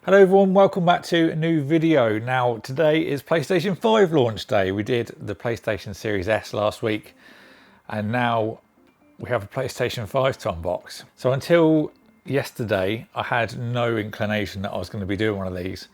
Hello everyone, welcome back to a new video. Now today is PlayStation 5 launch day. We did the PlayStation Series S last week and now we have a PlayStation 5 to unbox. So until yesterday I had no inclination that I was going to be doing one of these,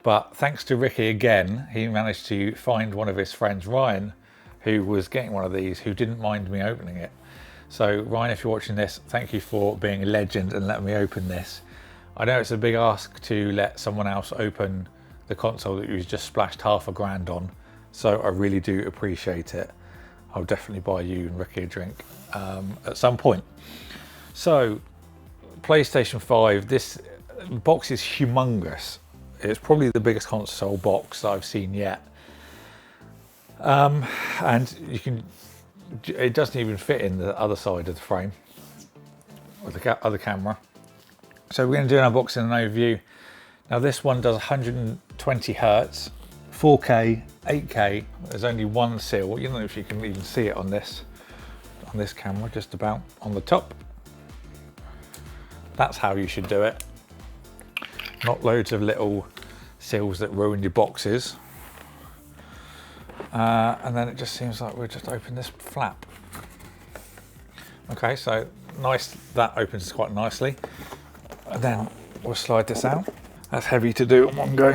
but thanks to Ricky again, he managed to find one of his friends, Ryan, who was getting one of these, who didn't mind me opening it. So Ryan, if you're watching this, thank you for being a legend and letting me open this. I know it's a big ask to let someone else open the console that you've just splashed £500 on, so I really do appreciate it. I'll definitely buy you and Ricky a drink at some point. So, PlayStation 5, this box is humongous. It's probably the biggest console box that I've seen yet. And it doesn't even fit in the other side of the frame, or the other camera. So we're going to do an unboxing and overview. Now this one does 120 Hertz, 4K, 8K. There's only one seal. You don't know if you can even see it on this camera, just about on the top. That's how you should do it. Not loads of little seals that ruin your boxes. And then it just seems like we'll just open this flap. Okay, so nice, that opens quite nicely. And then we'll slide this out. That's heavy to do in one go.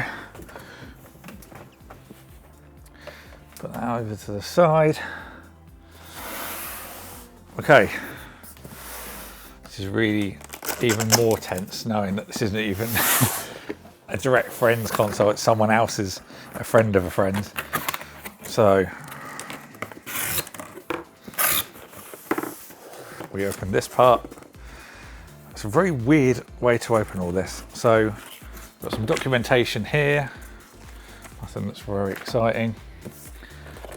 Put that over to the side. Okay. This is really even more tense knowing that this isn't even a direct friend's console, it's someone else's, a friend of a friend. So we open this part. It's a very weird way to open all this. So, got some documentation here. Nothing that's very exciting.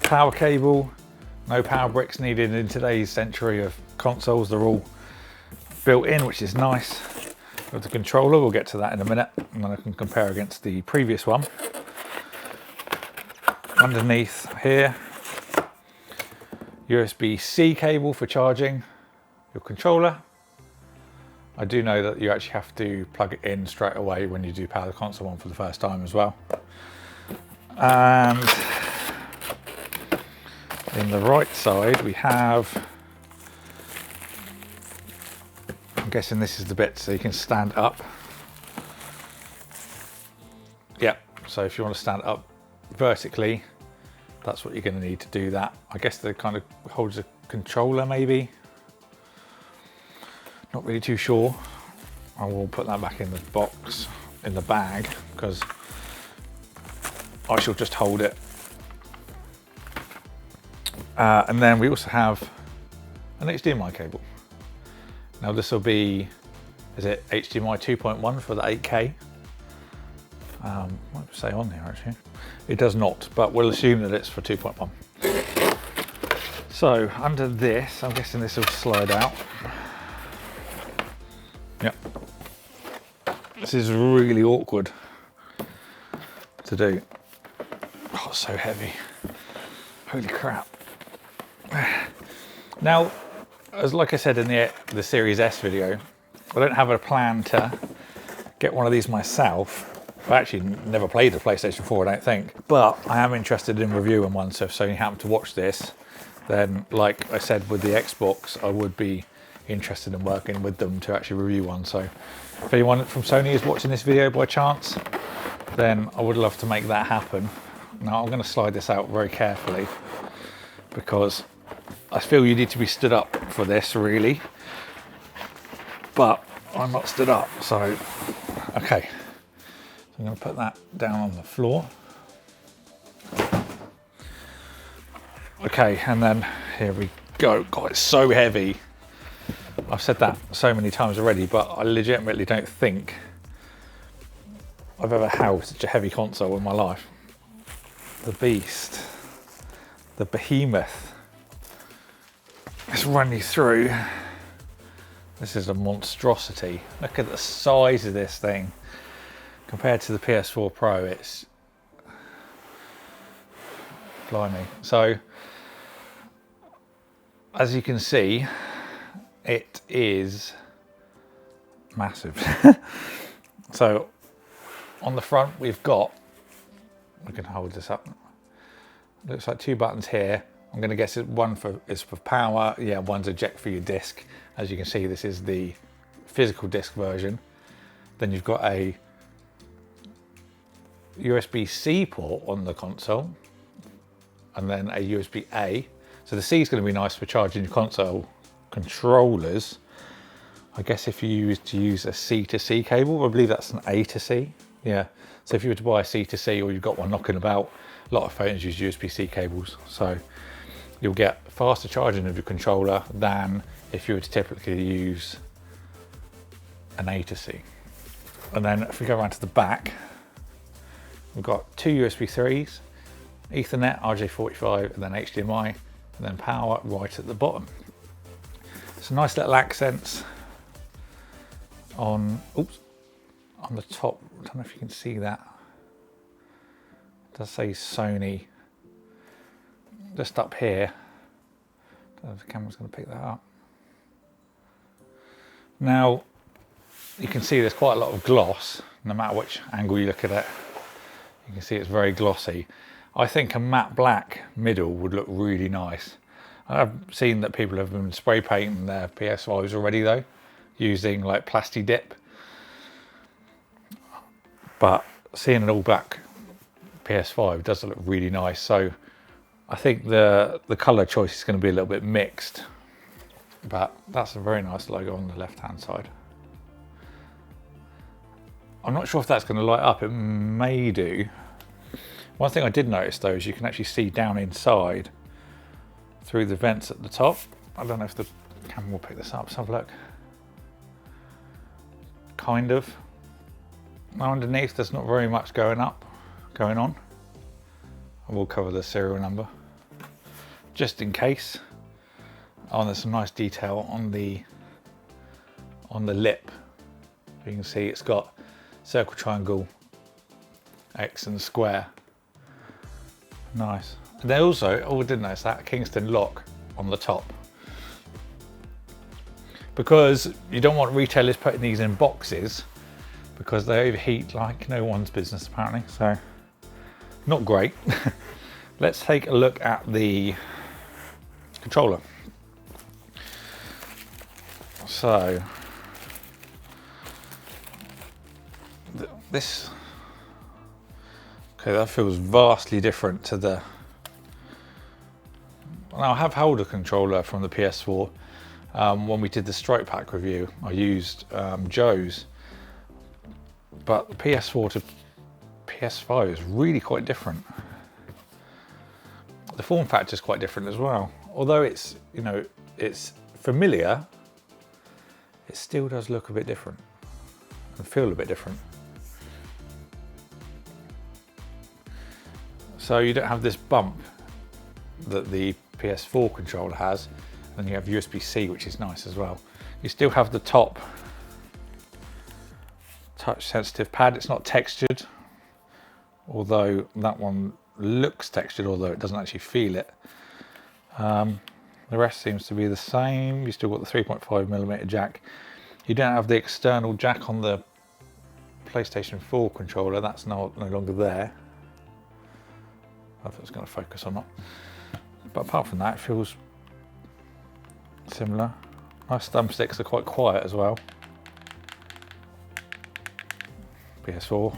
Power cable. No power bricks needed in today's century of consoles. They're all built in, which is nice. With the controller, we'll get to that in a minute, and then I can compare against the previous one. Underneath here, USB-C cable for charging your controller. I do know that you actually have to plug it in straight away when you do power the console on for the first time as well. And in the right side we have, I'm guessing this is the bit so you can stand up. Yeah, so if you want to stand up vertically, that's what you're going to need to do that. I guess that kind of holds a controller maybe. Not really too sure. I will put that back in the box, in the bag, because I shall just hold it. And then we also have an HDMI cable. Now this will be, is it HDMI 2.1 for the 8K? Might say on there actually. It does not, but we'll assume that it's for 2.1. So under this, I'm guessing this will slide out. Yep. This is really awkward to do. Oh, it's so heavy. Holy crap. Now, as like I said in the Series S video, I don't have a plan to get one of these myself. I actually never played the PlayStation 4, I don't think. But I am interested in reviewing one, so if Sony happen to watch this, then like I said with the Xbox, I would be interested in working with them to actually review one. So if anyone from Sony is watching this video by chance, then I would love to make that happen. Now I'm going to slide this out very carefully because I feel you need to be stood up for this really, but I'm not stood up, so okay. So I'm going to put that down on the floor. Okay, and then here we go. God, it's so heavy. I've said that so many times already, but I legitimately don't think I've ever held such a heavy console in my life. The beast, the behemoth. Let's run you through. This is a monstrosity. Look at the size of this thing. Compared to the PS4 Pro, it's blimey. So, as you can see, it is massive. So on the front we've got, we can hold this up, looks like 2 buttons here. I'm going to guess one is for power, yeah, one's eject for your disc. As you can see, this is the physical disc version. Then you've got a USB-C port on the console, and then a USB-A. So the C is going to be nice for charging your console controllers. I guess if you used to use a C to C cable, I believe that's an A to C. Yeah, so if you were to buy a C to C, or you've got one knocking about, a lot of phones use USB-C cables. So you'll get faster charging of your controller than if you were to typically use an A to C. And then if we go around to the back, we've got 2 USB 3s, Ethernet, RJ45, and then HDMI, and then power right at the bottom. Some nice little accents on the top. I don't know if you can see that. It does say Sony just up here. I don't know if the camera's going to pick that up. Now you can see there's quite a lot of gloss, no matter which angle you look at it. You can see it's very glossy. I think a matte black middle would look really nice. I've seen that people have been spray painting their PS5s already though, using like Plasti Dip. But seeing an all black PS5 does look really nice. So I think the colour choice is going to be a little bit mixed. But that's a very nice logo on the left hand side. I'm not sure if that's going to light up, it may do. One thing I did notice though is you can actually see down inside through the vents at the top. I don't know if the camera will pick this up, let's have a look. Kind of. Now underneath there's not very much going on. I will cover the serial number, just in case. Oh, and there's some nice detail on the lip. You can see it's got circle, triangle, X and square. Nice. And they also, I didn't notice that, Kingston lock on the top. Because you don't want retailers putting these in boxes because they overheat like no one's business apparently, so not great. Let's take a look at the controller. So this, okay, that feels vastly different to the, now I have held a controller from the PS4. When we did the Strike Pack review, I used Joe's, but the PS4 to PS5 is really quite different. The form factor is quite different as well. Although it's, you know, it's familiar, it still does look a bit different and feel a bit different. So you don't have this bump that the PS4 controller has, and you have USB-C, which is nice as well. You still have the top touch sensitive pad. It's not textured, although that one looks textured, although it doesn't actually feel it. The rest seems to be the same. You still got the 3.5mm jack. You don't have the external jack on the PlayStation 4 controller. That's no longer there. I don't know if it's going to focus or not. But apart from that, it feels similar. My thumbsticks are quite quiet as well. PS4,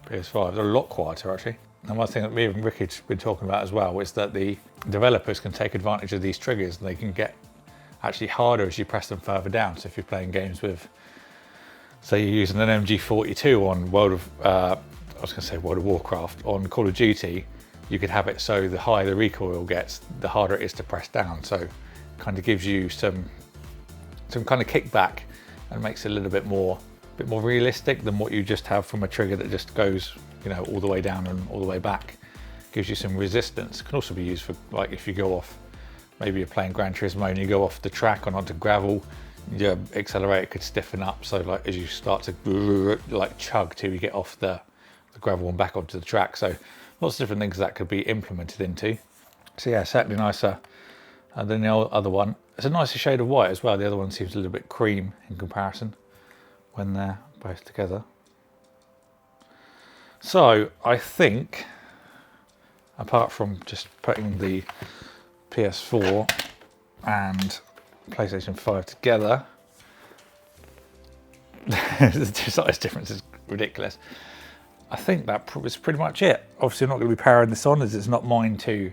PS5 is a lot quieter actually. And one thing that me and Ricky's been talking about as well is that the developers can take advantage of these triggers and they can get actually harder as you press them further down. So if you're playing games with, say you're using an MG42 on World of Warcraft, on Call of Duty, you could have it so the higher the recoil gets, the harder it is to press down. So it kind of gives you some kind of kickback and makes it a little bit more realistic than what you just have from a trigger that just goes, you know, all the way down and all the way back. Gives you some resistance. Can also be used for, like, if you go off, maybe you're playing Gran Turismo and you go off the track and onto gravel, your accelerator could stiffen up. So like as you start to like chug till you get off the gravel and back onto the track. So lots of different things that could be implemented into. So yeah, certainly nicer than the other one. It's a nicer shade of white as well. The other one seems a little bit cream in comparison when they're both together. So I think, apart from just putting the PS4 and PlayStation 5 together, the size difference is ridiculous. I think that was pretty much it. Obviously I'm not going to be powering this on as it's not mine to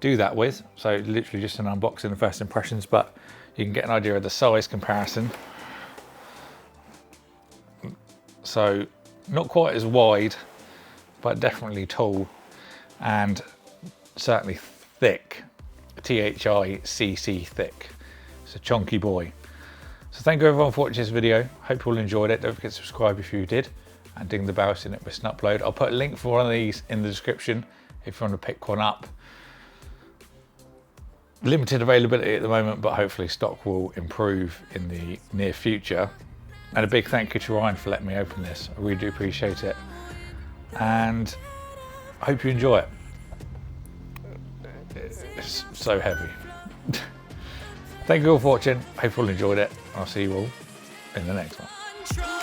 do that with. So literally just an unboxing and first impressions, but you can get an idea of the size comparison. So not quite as wide, but definitely tall and certainly thick. THICC thick. It's a chunky boy. So thank you everyone for watching this video. Hope you all enjoyed it. Don't forget to subscribe if you did and ding the bell so you don't miss an upload. I'll put a link for one of these in the description if you want to pick one up. Limited availability at the moment, but hopefully stock will improve in the near future. And a big thank you to Ryan for letting me open this. I really do appreciate it. And I hope you enjoy it. It's so heavy. Thank you all for watching. Hope you all enjoyed it. I'll see you all in the next one.